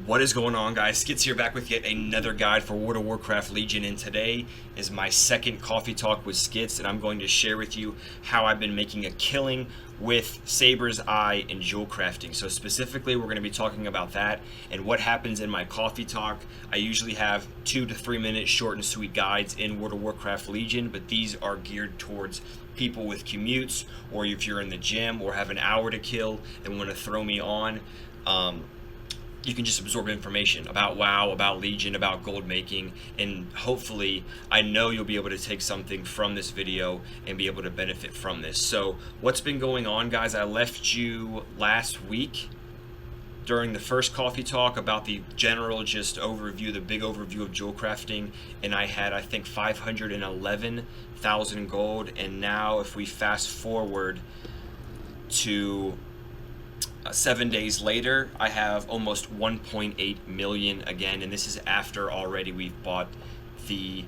What is going on, guys? SKITZ here, back with yet another guide for World of Warcraft Legion, and today is my second coffee talk with SKITZ, and I'm going to share with you how I've been making a killing with Sabers Eye and Jewelcrafting. So specifically, we're going to be talking about that and what happens in my coffee talk. I usually have 2 to 3 minute short and sweet guides in World of Warcraft Legion, but these are geared towards people with commutes, or if you're in the gym or have an hour to kill and want to throw me on. You can just absorb information about WoW, about Legion, about gold making, and hopefully I know you'll be able to take something from this video and be able to benefit from this. So what's been going on, guys? I left you last week during the first coffee talk about the general just overview, the big overview of Jewelcrafting, and I had, I think, 511,000 gold, and now if we fast forward to 7 days later, I have almost 1.8 million again, and this is after already we've bought the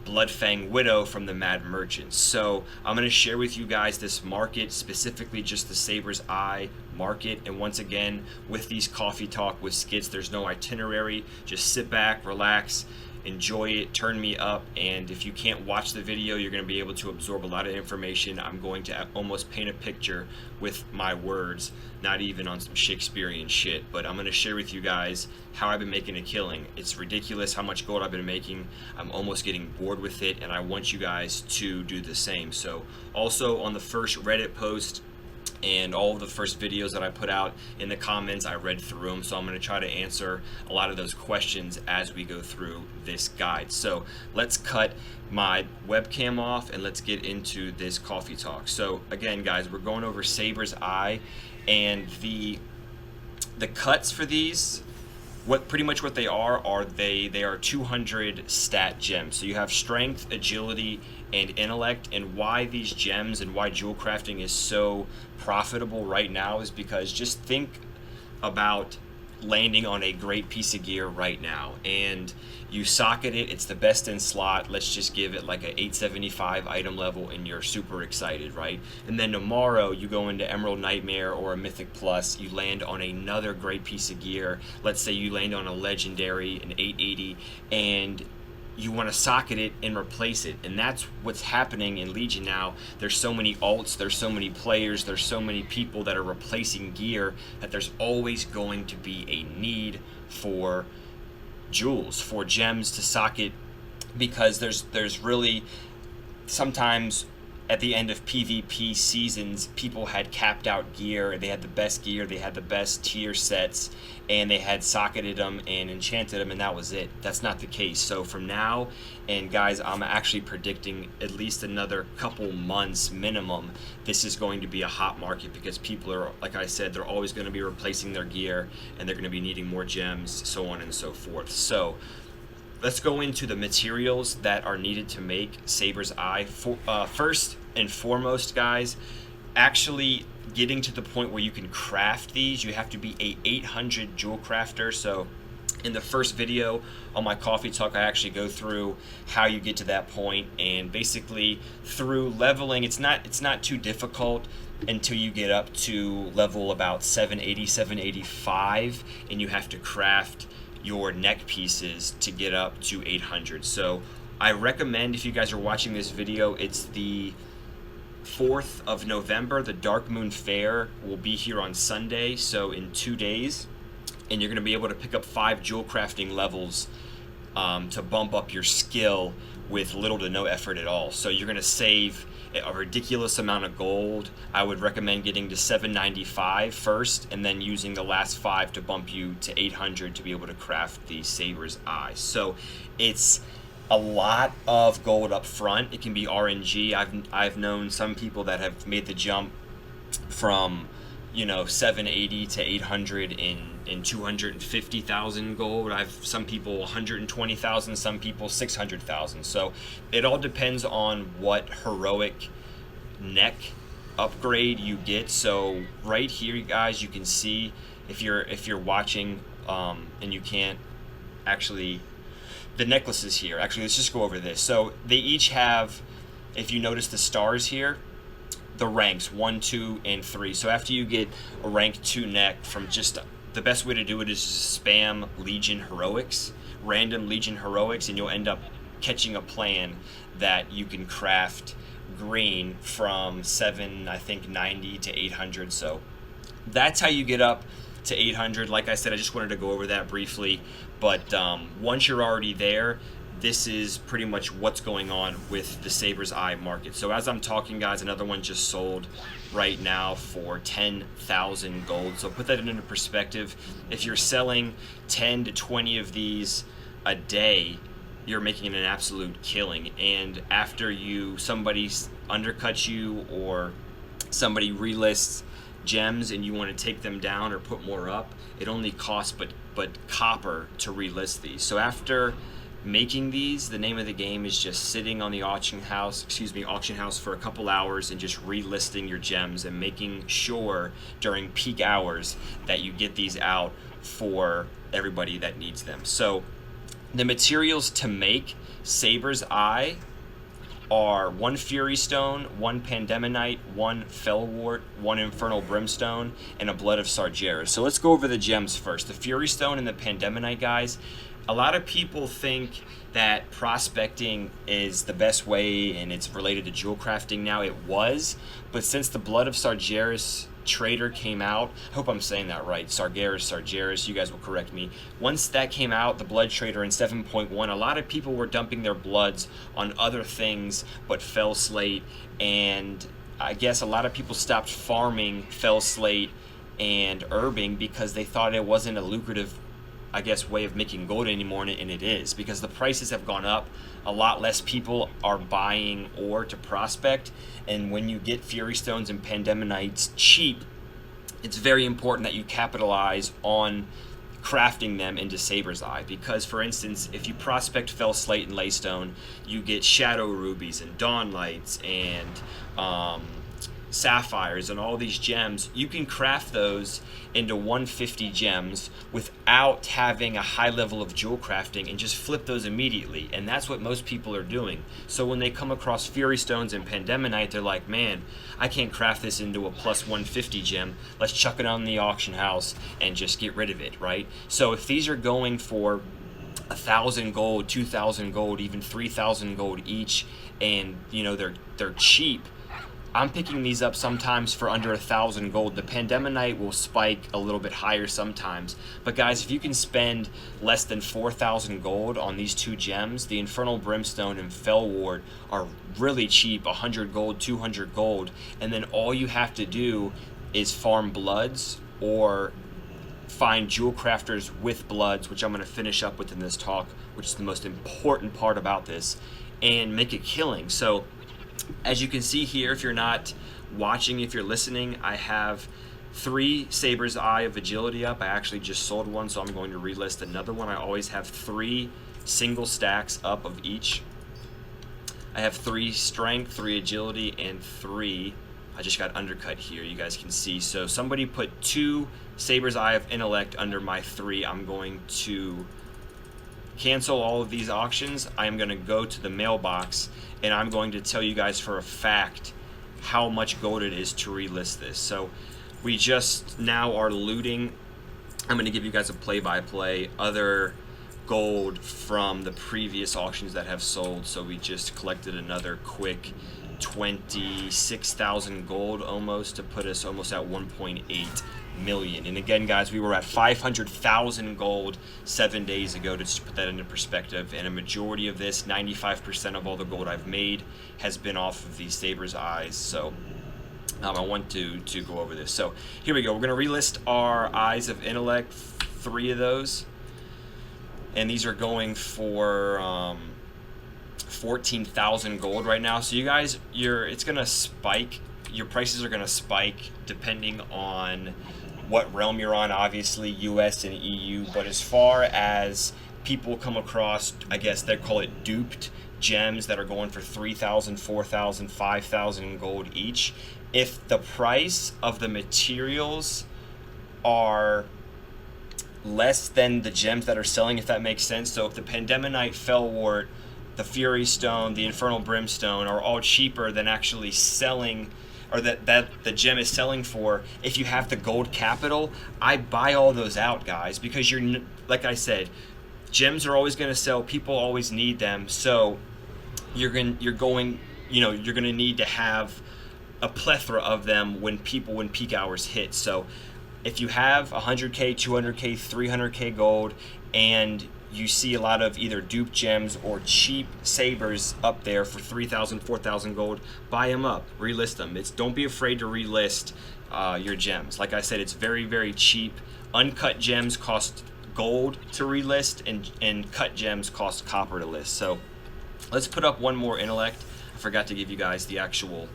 Bloodfang Widow from the Mad Merchants. So I'm going to share with you guys this market, specifically just the Sabers Eye market. And once again, with these coffee talk with SKITZ, there's no itinerary. Just sit back, relax, enjoy it, turn me up, and if you can't watch the video, you're going to be able to absorb a lot of information. I'm going to almost paint a picture with my words, not even on some Shakespearean shit, but I'm going to share with you guys how I've been making a killing. It's ridiculous how much gold I've been making. I'm almost getting bored with it, and I want you guys to do the same. So also on the first Reddit post and all of the first videos that I put out in the comments, I read through them, so I'm going to try to answer a lot of those questions as we go through this guide. So let's cut my webcam off and let's get into this coffee talk. So again, guys, we're going over Sabers Eye, and the cuts for these, pretty much what they are they are 200 stat gems. So you have strength, agility, and intellect. And why these gems and why Jewelcrafting is so profitable right now is because just think about landing on a great piece of gear right now, and you socket it, it's the best in slot, let's just give it like a 875 item level, and you're super excited, right? And then tomorrow you go into Emerald Nightmare or a Mythic Plus, you land on another great piece of gear. Let's say you land on a legendary, an 880, and you want to socket it and replace it. And that's what's happening in Legion now. There's so many alts, there's so many players, there's so many people that are replacing gear that there's always going to be a need for jewels, for gems to socket, because there's really sometimes at the end of PvP seasons, people had capped out gear, they had the best gear, they had the best tier sets, and they had socketed them and enchanted them, and that was it. That's not the case. So from now, and guys, I'm actually predicting at least another couple months minimum, this is going to be a hot market, because people are, like I said, they're always going to be replacing their gear, and they're going to be needing more gems, so on and so forth. So let's go into the materials that are needed to make Sabers Eye. First and foremost, guys, actually getting to the point where you can craft these, you have to be a 800 jewel crafter. So in the first video on my coffee talk, I actually go through how you get to that point, and basically through leveling, it's not too difficult until you get up to level about 780, 785, and you have to craft your neck pieces to get up to 800. So I recommend, if you guys are watching this video, it's the 4th of November. The Dark Moon Fair will be here on Sunday, so in 2 days, and you're going to be able to pick up 5 jewel crafting levels to bump up your skill with little to no effort at all. So you're going to save a ridiculous amount of gold. I would recommend getting to 795 first, and then using the last 5 to bump you to 800 to be able to craft the Sabers Eye. So it's a lot of gold up front. It can be RNG. I've known some people that have made the jump from 780 to 800 in 250,000 gold. Some people 120,000, some people 600,000. So it all depends on what heroic neck upgrade you get. So right here, guys, you can see, if you're watching and you can't actually, the necklaces here. Actually, let's just go over this. So they each have, if you notice the stars here, the ranks 1, 2, and 3. So after you get a rank 2 neck from just the best way to do it is just spam Legion Heroics, random Legion Heroics, and you'll end up catching a plan that you can craft green from 790 to 800. So that's how you get up to 800. Like I said, I just wanted to go over that briefly, but once you're already there, this is pretty much what's going on with the Sabers Eye market. So as I'm talking, guys, another one just sold right now for 10,000 gold. So put that into perspective. If you're selling 10 to 20 of these a day, you're making an absolute killing. And after somebody undercuts you, or somebody relists gems and you want to take them down or put more up, it only costs but copper to relist these. So after making these, the name of the game is just sitting on the auction house for a couple hours and just relisting your gems and making sure during peak hours that you get these out for everybody that needs them. So the materials to make Sabers Eye are 1 Fury Stone, 1 Pandemonite, 1 Fellwort, 1 Infernal Brimstone, and a Blood of Sargeras. So let's go over the gems first. The Fury Stone and the Pandemonite, guys. A lot of people think that prospecting is the best way and it's related to Jewelcrafting now. It was, but since the Blood of Sargeras trader came out, I hope I'm saying that right, Sargeras, you guys will correct me. Once that came out, the blood trader in 7.1, a lot of people were dumping their bloods on other things but Fell Slate, and I guess a lot of people stopped farming Fell Slate and herbing because they thought it wasn't a lucrative, I guess, way of making gold anymore, and it is, because the prices have gone up. A lot less people are buying ore to prospect, and when you get Fury Stones and Pandemonites cheap, it's very important that you capitalize on crafting them into Sabers Eye, because for instance, if you prospect Fell Slate and Laystone, you get Shadow Rubies and Dawn Lights and Sapphires and all these gems. You can craft those into 150 gems without having a high level of jewel crafting and just flip those immediately, and that's what most people are doing. So when they come across Fury Stones and Pandemonite, they're like, man, I can't craft this into a plus 150 gem, let's chuck it on the auction house and just get rid of it, right? So if these are going for 1,000 gold, 2,000 gold, even 3,000 gold each, and you know they're cheap, I'm picking these up sometimes for under 1,000 gold. The Pandemonite will spike a little bit higher sometimes. But guys, if you can spend less than 4,000 gold on these two gems, the Infernal Brimstone and Fellwort are really cheap, 100 gold, 200 gold. And then all you have to do is farm bloods or find jewel crafters with bloods, which I'm going to finish up with in this talk, which is the most important part about this, and make a killing. So as you can see here, if you're not watching, if you're listening, I have 3 Sabers Eye of Agility up. I actually just sold one, so I'm going to relist another one. I always have 3 single stacks up of each. I have 3 Strength, 3 Agility, and 3, I just got undercut here, you guys can see. So somebody put 2 Sabers Eye of Intellect under my 3. I'm going to cancel all of these auctions. I'm going to go to the mailbox and I'm going to tell you guys for a fact how much gold it is to relist this. So we just now are looting. I'm going to give you guys a play-by-play other gold from the previous auctions that have sold. So we just collected another quick 26,000 gold almost to put us almost at 1.8 million. And again, guys, we were at 500,000 gold 7 days ago, to just put that into perspective, and a majority of this, 95% of all the gold I've made, has been off of these Sabers Eyes. So I want to go over this. So here we go. We're going to relist our Eyes of Intellect, 3 of those, and these are going for 14,000 gold right now. So you guys, it's going to spike. Your prices are going to spike depending on what realm you're on, obviously US and EU, but as far as people come across, I guess they call it duped gems that are going for 3,000, 4,000, 5,000 gold each, if the price of the materials are less than the gems that are selling, if that makes sense. So if the Pandemonite, Fellwort, the Fury Stone, the Infernal Brimstone are all cheaper than actually selling or that the gem is selling for, if you have the gold capital, I buy all those out, guys, because like I said, gems are always going to sell. People always need them, so you're going to need to have a plethora of them when peak hours hit. So if you have 100k, 200k, 300k gold, and you see a lot of either dupe gems or cheap sabers up there for 3,000, 4,000 gold, buy them up, relist them. Don't be afraid to relist your gems. Like I said, it's very, very cheap. Uncut gems cost gold to relist, and cut gems cost copper to list. So let's put up one more intellect. I forgot to give you guys the actual,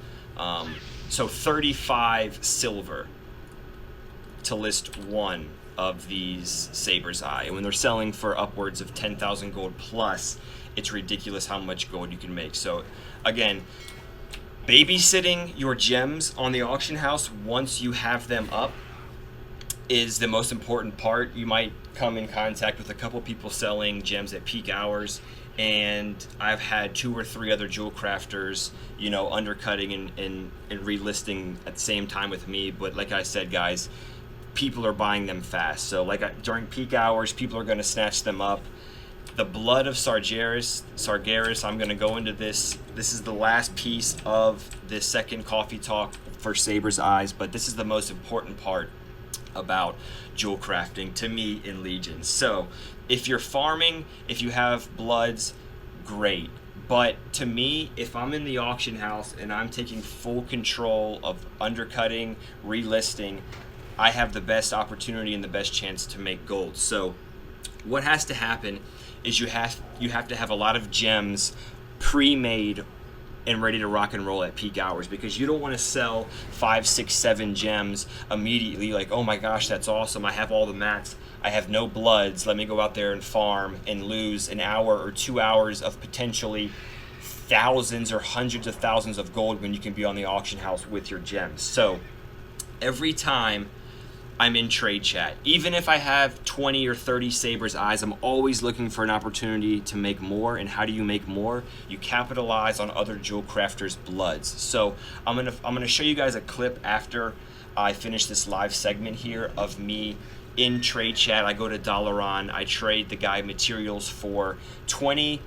so 35 silver to list one of these Sabers Eye. And when they're selling for upwards of 10,000 gold plus, it's ridiculous how much gold you can make. So again, babysitting your gems on the auction house once you have them up is the most important part. You might come in contact with a couple people selling gems at peak hours, and I've had 2 or 3 other jewel crafters, undercutting and relisting at the same time with me. But like I said, guys, people are buying them fast. So during peak hours, people are going to snatch them up. The blood of Sargeras, I'm going to go into this. This is the last piece of this second coffee talk for Sabers Eyes, but this is the most important part about jewel crafting to me in Legions. So if you're farming, if you have bloods, great. But to me, if I'm in the auction house and I'm taking full control of undercutting, relisting, I have the best opportunity and the best chance to make gold. So what has to happen is you have to have a lot of gems pre-made and ready to rock and roll at peak hours, because you don't want to sell 5, 6, 7 gems immediately like, oh my gosh, that's awesome, I have all the mats, I have no bloods, let me go out there and farm and lose an hour or 2 hours of potentially thousands or hundreds of thousands of gold when you can be on the auction house with your gems. So every time I'm in trade chat, even if I have 20 or 30 Sabers Eyes, I'm always looking for an opportunity to make more. And how do you make more? You capitalize on other jewel crafters' bloods. So I'm gonna show you guys a clip after I finish this live segment here of me in trade chat. I go to Dalaran, I trade the guy materials for 20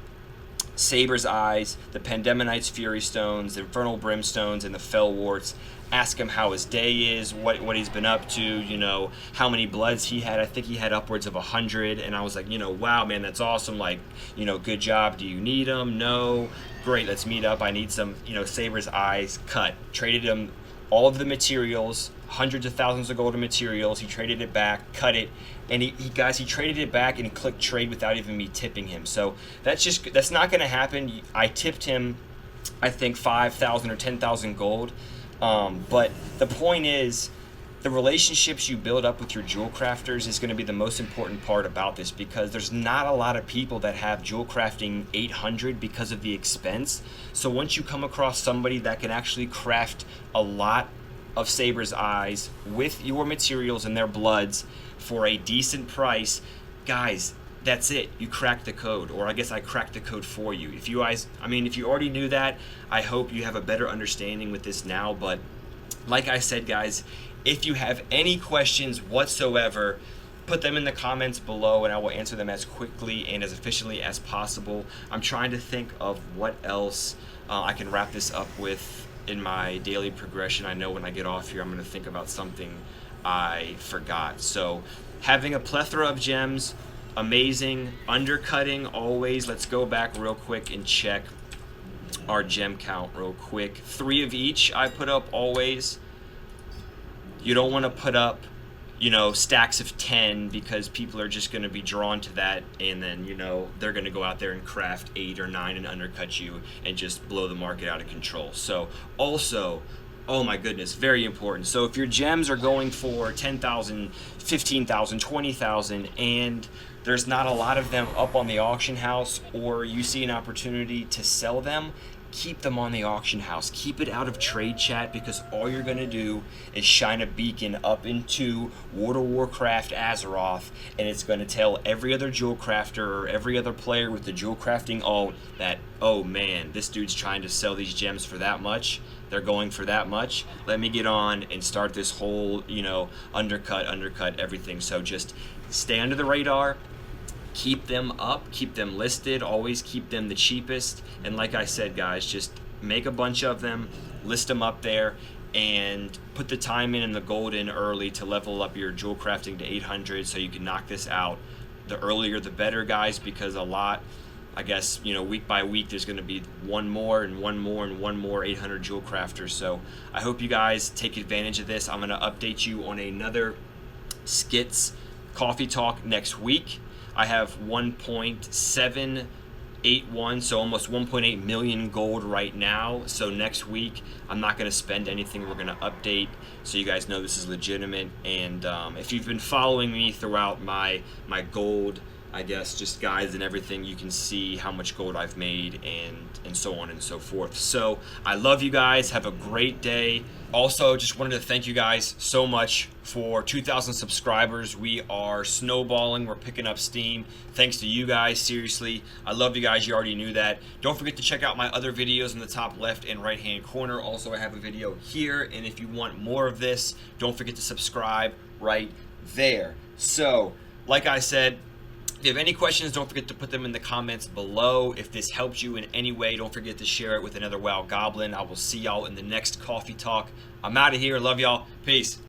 Sabers Eyes, the Pandemonites Fury Stones, the Infernal Brimstones, and the Fellwarts. Ask him how his day is, what he's been up to, how many bloods he had. I think he had upwards of 100, and I was like, wow, man, that's awesome. Like, good job. Do you need them? No. Great, let's meet up. I need some, Sabers Eyes cut. Traded him all of the materials, hundreds of thousands of gold of materials. He traded it back, cut it, and he traded it back and clicked trade without even me tipping him. So that's not going to happen. I tipped him, I think 5,000 or 10,000 gold. But the point is, the relationships you build up with your jewel crafters is going to be the most important part about this, because there's not a lot of people that have jewel crafting 800 because of the expense. So once you come across somebody that can actually craft a lot of Sabers Eyes with your materials and their bloods for a decent price, guys, that's it. You cracked the code, or I guess I cracked the code for you. If you already knew that, I hope you have a better understanding with this now. But like I said, guys, if you have any questions whatsoever, put them in the comments below and I will answer them as quickly and as efficiently as possible. I'm trying to think of what else I can wrap this up with in my daily progression. I know when I get off here, I'm going to think about something I forgot. So having a plethora of gems, amazing. Undercutting always. Let's go back real quick and check our gem count real quick. 3 of each I put up always. You don't want to put up stacks of 10, because people are just going to be drawn to that, and then they're going to go out there and craft 8 or 9 and undercut you and just blow the market out of control. So also, oh my goodness, very important. So if your gems are going for 10,000, 15,000, 20,000, and there's not a lot of them up on the auction house, or you see an opportunity to sell them, keep them on the auction house. Keep it out of trade chat, because all you're gonna do is shine a beacon up into World of Warcraft Azeroth, and it's gonna tell every other jewel crafter or every other player with the jewel crafting alt that, oh man, this dude's trying to sell these gems for that much. They're going for that much. Let me get on and start this whole, you know, undercut everything. So just stay under the radar. Keep them up, keep them listed, always keep them the cheapest. And like I said, guys, just make a bunch of them, list them up there, and put the time in and the gold in early to level up your jewel crafting to 800 so you can knock this out. The earlier the better, guys, because a lot, I guess, you know, week by week there's going to be one more and one more and one more 800 jewel crafters. So I hope you guys take advantage of this. I'm going to update you on another SKITZ coffee talk next week. I have 1.781, so almost 1.8 million gold right now. So next week, I'm not going to spend anything. We're going to update so you guys know this is legitimate. And if you've been following me throughout my gold, I guess, just guides and everything, you can see how much gold I've made and so on and so forth. So I love you guys. Have a great day. Also, just wanted to thank you guys so much for 2,000 subscribers. We are snowballing. We're picking up steam. Thanks to you guys. Seriously, I love you guys. You already knew that. Don't forget to check out my other videos in the top left and right hand corner. Also, I have a video here, and if you want more of this, don't forget to subscribe right there. So, like I said, if you have any questions, don't forget to put them in the comments below. If this helped you in any way, don't forget to share it with another WoW Goblin. I will see y'all in the next coffee talk. I'm out of here. Love y'all. Peace.